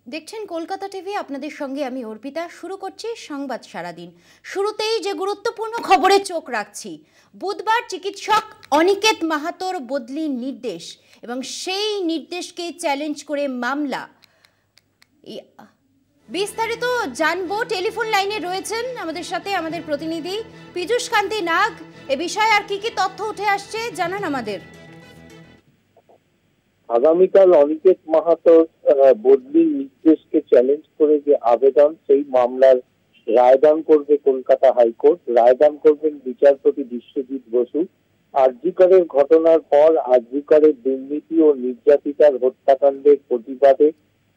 দেখছেন কলকাতা টিভি, আপনাদের সঙ্গে আমি অর্পিতা। শুরু করছি সংবাদ সারাদিন। শুরুতেই যে গুরুত্বপূর্ণ খবরে চোখ রাখছি, বুধবার চিকিৎসক অনিকেত মাহাতোর বদলির নির্দেশ এবং সেই নির্দেশকে চ্যালেঞ্জ করে মামলা। বিস্তারিত জানবো, টেলিফোন লাইনে রয়েছেন আমাদের সাথে আমাদের প্রতিনিধি পীযূষ কান্তি নাগ। এ বিষয়ে আর কি তথ্য উঠে আসছে জানান আমাদের। আগামীকাল অনিকেত মাহাতোর বদলির নির্দেশকে চ্যালেঞ্জ করে যে আবেদন, সেই মামলার রায়দান করবে কলকাতা হাইকোর্ট। রায়দান করবেন বিচারপতি বিশ্বজিৎ বসু। আর.জি. করের ঘটনার পর আর.জি. করের দুর্নীতি ও নির্যাতিতার হত্যাকাণ্ডের প্রতিবাদে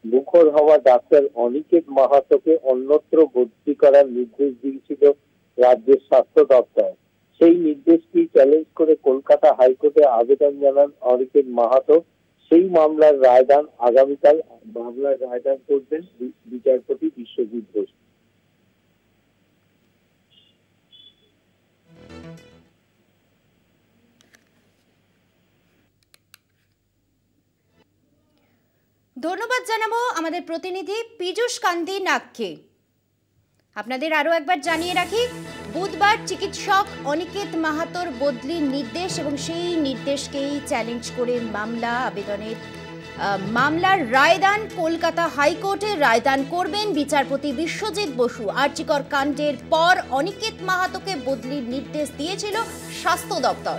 মুখর হওয়া ডাক্তার অনিকেত মাহাতোকে অন্যত্র ভর্তি করার নির্দেশ দিয়েছিল রাজ্যের স্বাস্থ্য দপ্তর। সেই নির্দেশকে চ্যালেঞ্জ করে কলকাতা হাইকোর্টে আবেদন জানান অনিকেত মাহাতো। সেই মামলার রায়দান আগামীকাল করবেন বিচারপতি বিশ্বজিৎ বসু। ধন্যবাদ জানাবো আমাদের প্রতিনিধি পীযূষ কান্তি নাগকে। আপনাদের আরও একবার জানিয়ে রাখি, বুধবার চিকিৎসক অনিকেত মাহাতোর বদলির নির্দেশ এবং সেই নির্দেশকেই চ্যালেঞ্জ করে মামলার রায়দান কলকাতা হাইকোর্টে রায়দান করবেন বিচারপতি বিশ্বজিৎ বসু। আর.জি. কর কাণ্ডের পর অনিকেত মাহাতোকে বদলির নির্দেশ দিয়েছিল স্বাস্থ্য দপ্তর।